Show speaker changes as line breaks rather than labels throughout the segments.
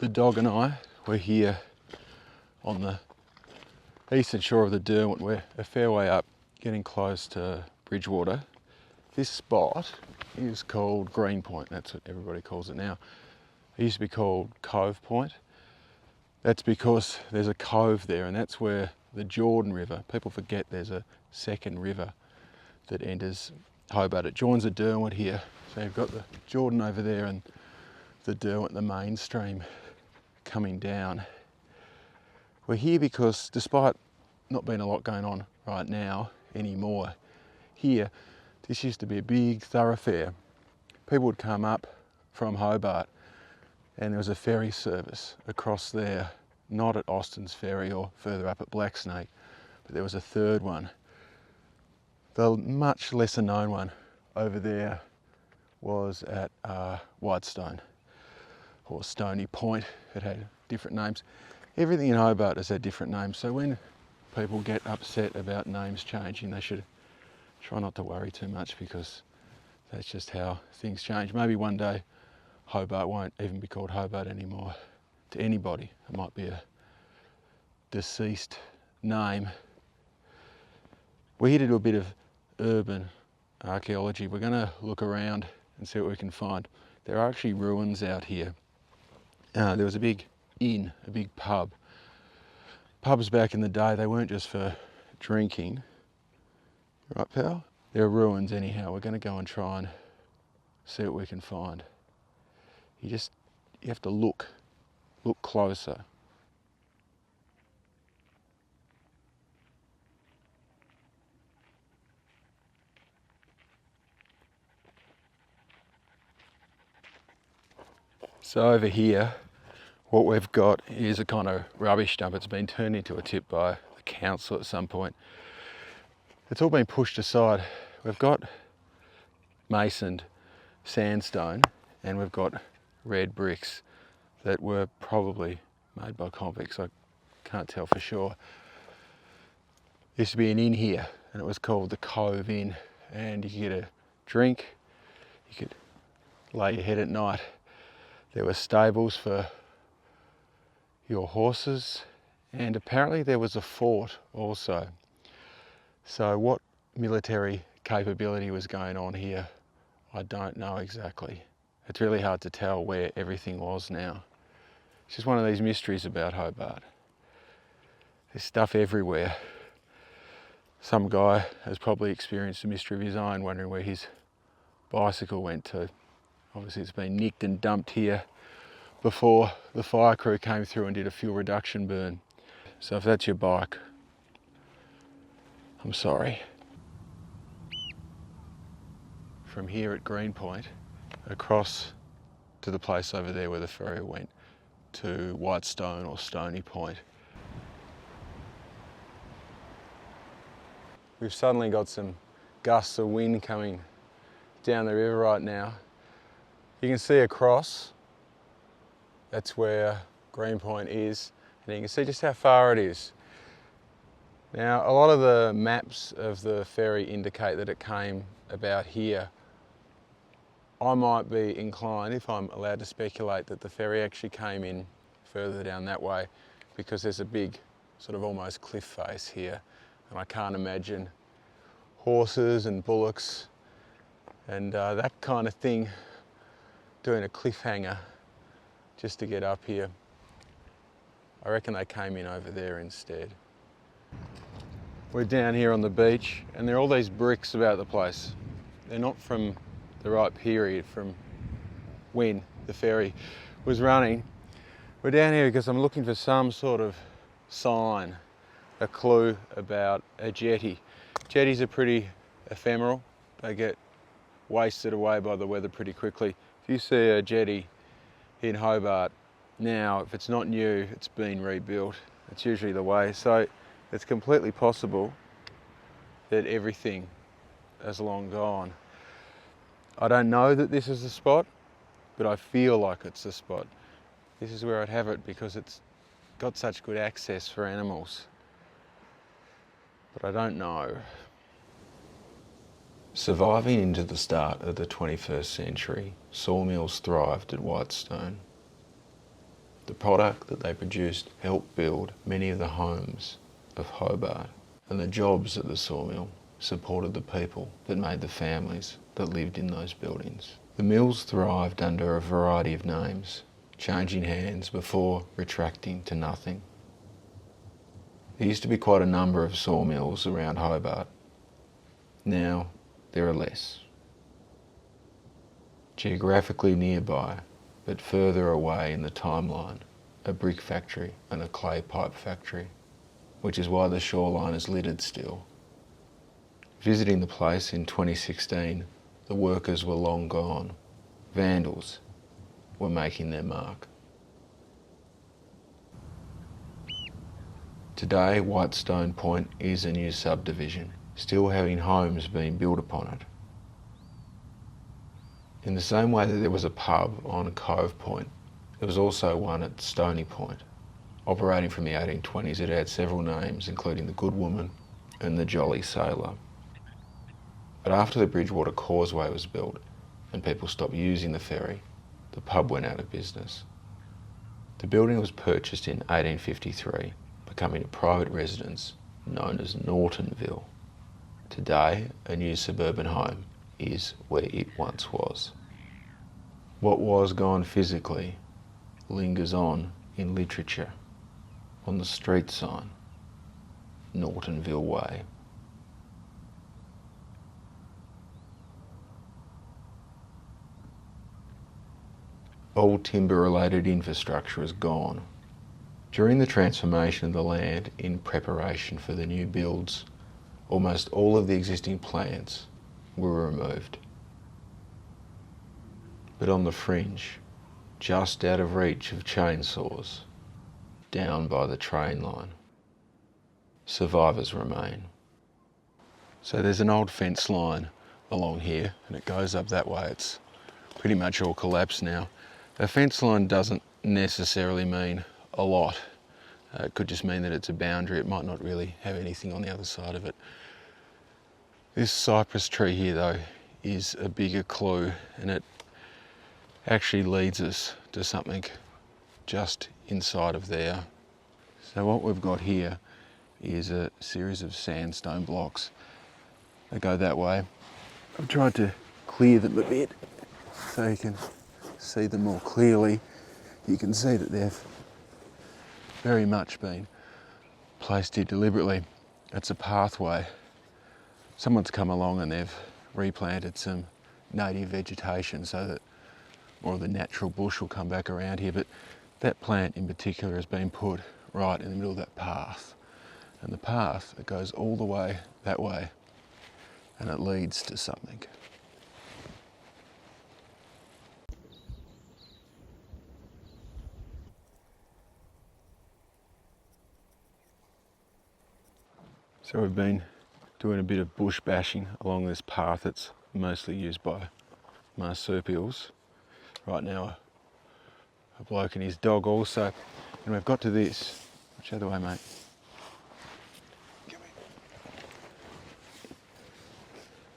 The dog and I were here on the eastern shore of the Derwent. We're a fair way up, getting close to Bridgewater. This spot is called Green Point. That's what everybody calls it now. It used to be called Cove Point. That's because there's a cove there, and that's where the Jordan River, people forget there's a second river that enters Hobart. It joins the Derwent here. So you've got the Jordan over there and the Derwent, the mainstream, coming down. We're here because despite not being a lot going on right now anymore, here, this used to be a big thoroughfare. People would come up from Hobart and there was a ferry service across there, not at Austin's Ferry or further up at Blacksnake, but there was a third one. The much lesser known one over there was at Whitestone or Stoney Point. It had different names. Everything in Hobart has had different names, so when people get upset about names changing, they should try not to worry too much, because that's just how things change. Maybe one day Hobart won't even be called Hobart anymore to anybody. It might be a deceased name. We're here to do a bit of urban archaeology. We're going to look around and see what we can find. There are actually ruins out here. There was a big inn, a big pub. Pubs back in the day, they weren't just for drinking. Right, pal? There are ruins anyhow. We're going to go and try and see what we can find. You have to look closer. So over here, what we've got is a kind of rubbish dump. It's been turned into a tip by the council at some point. It's all been pushed aside. We've got masoned sandstone and we've got red bricks that were probably made by convicts. I can't tell for sure. There used to be an inn here and it was called the Cove Inn, and you could get a drink, you could lay your head at night. There were stables for your horses, and apparently there was a fort also. So what military capability was going on here, I don't know exactly. It's really hard to tell where everything was now. It's just one of these mysteries about Hobart. There's stuff everywhere. Some guy has probably experienced a mystery of his own, wondering where his bicycle went to. Obviously it's been nicked and dumped here before the fire crew came through and did a fuel reduction burn. So if that's your bike, I'm sorry. From here at Green Point, across to the place over there where the ferry went, to Whitestone or Stoney Point. We've suddenly got some gusts of wind coming down the river right now. You can see across, that's where Green Point is, and you can see just how far it is. Now, a lot of the maps of the ferry indicate that it came about here. I might be inclined, if I'm allowed to speculate, that the ferry actually came in further down that way, because there's a big sort of almost cliff face here, and I can't imagine horses and bullocks and that kind of thing doing a cliffhanger just to get up here. I reckon they came in over there instead. We're down here on the beach and there are all these bricks about the place. They're not from the right period, from when the ferry was running. We're down here because I'm looking for some sort of sign, a clue about a jetty. Jetties are pretty ephemeral. They get wasted away by the weather pretty quickly. If you see a jetty in Hobart now, if it's not new, it's been rebuilt. It's usually the way. So it's completely possible that everything is long gone. I don't know that this is the spot, but I feel like it's the spot. This is where I'd have it because it's got such good access for animals. But I don't know. Surviving into the start of the 21st century, sawmills thrived at Whitestone. The product that they produced helped build many of the homes of Hobart, and the jobs at the sawmill supported the people that made the families that lived in those buildings. The mills thrived under a variety of names, changing hands before retracting to nothing. There used to be quite a number of sawmills around Hobart. Now there are less. Geographically nearby, but further away in the timeline, a brick factory and a clay pipe factory, which is why the shoreline is littered still. Visiting the place in 2016, the workers were long gone. Vandals were making their mark. Today, Stoney Point is a new subdivision, still having homes being built upon it. In the same way that there was a pub on Cove Point, there was also one at Stoney Point. Operating from the 1820s, it had several names, including the Good Woman and the Jolly Sailor. But after the Bridgewater Causeway was built and people stopped using the ferry, the pub went out of business. The building was purchased in 1853, becoming a private residence known as Nortonville. Today, a new suburban home is where it once was. What was gone physically lingers on in literature, on the street sign, Nortonville Way. All timber-related infrastructure is gone. During the transformation of the land in preparation for the new builds, almost all of the existing plants were removed. But on the fringe, just out of reach of chainsaws, down by the train line, survivors remain. So there's an old fence line along here and it goes up that way. It's pretty much all collapsed now. A fence line doesn't necessarily mean a lot. It could just mean that it's a boundary. It might not really have anything on the other side of it. This cypress tree here though is a bigger clue, and it actually leads us to something just inside of there. So what we've got here is a series of sandstone blocks that go that way. I've tried to clear them a bit so you can see them more clearly. You can see that they've very much been placed here deliberately. It's a pathway. Someone's come along and they've replanted some native vegetation so that more of the natural bush will come back around here, but that plant in particular has been put right in the middle of that path. And the path, it goes all the way that way and it leads to something. So we've been doing a bit of bush bashing along this path that's mostly used by marsupials. Right now, a bloke and his dog also. And we've got to this. Which other way, mate? Come here.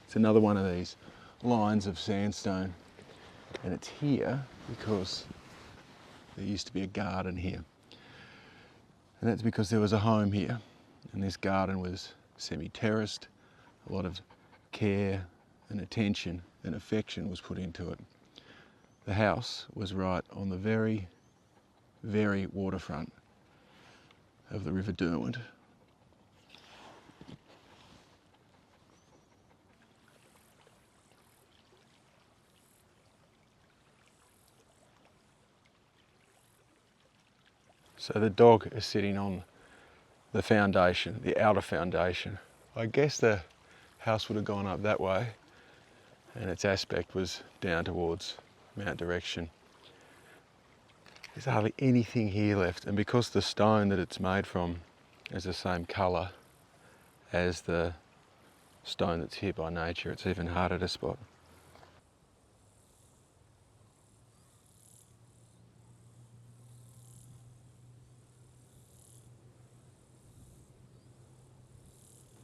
It's another one of these lines of sandstone. And it's here because there used to be a garden here. And that's because there was a home here. And this garden was semi-terraced. A lot of care and attention and affection was put into it. The house was right on the very, very waterfront of the River Derwent. So the dog is sitting on the foundation, the outer foundation. I guess the house would have gone up that way and its aspect was down towards Mount Direction. There's hardly anything here left, and because the stone that it's made from is the same colour as the stone that's here by nature, it's even harder to spot.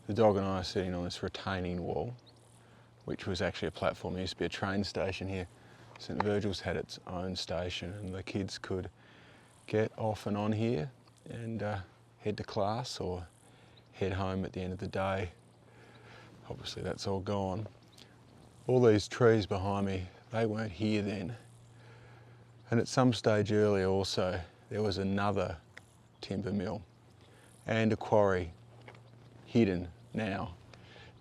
The dog and I are sitting on this retaining wall, which was actually a platform. There used to be a train station here. St Virgil's had its own station and the kids could get off and on here and head to class or head home at the end of the day. Obviously that's all gone. All these trees behind me, they weren't here then. And at some stage earlier also, there was another timber mill and a quarry hidden now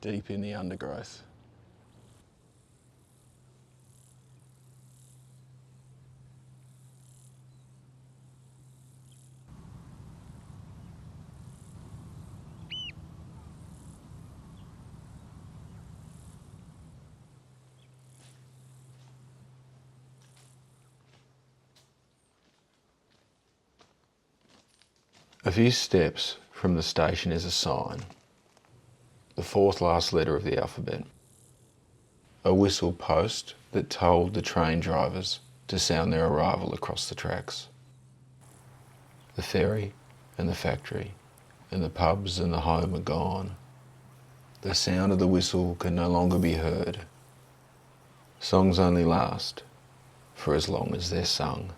deep in the undergrowth. A few steps from the station is a sign, the fourth last letter of the alphabet. A whistle post that told the train drivers to sound their arrival across the tracks. The ferry and the factory and the pubs and the home are gone. The sound of the whistle can no longer be heard. Songs only last for as long as they're sung.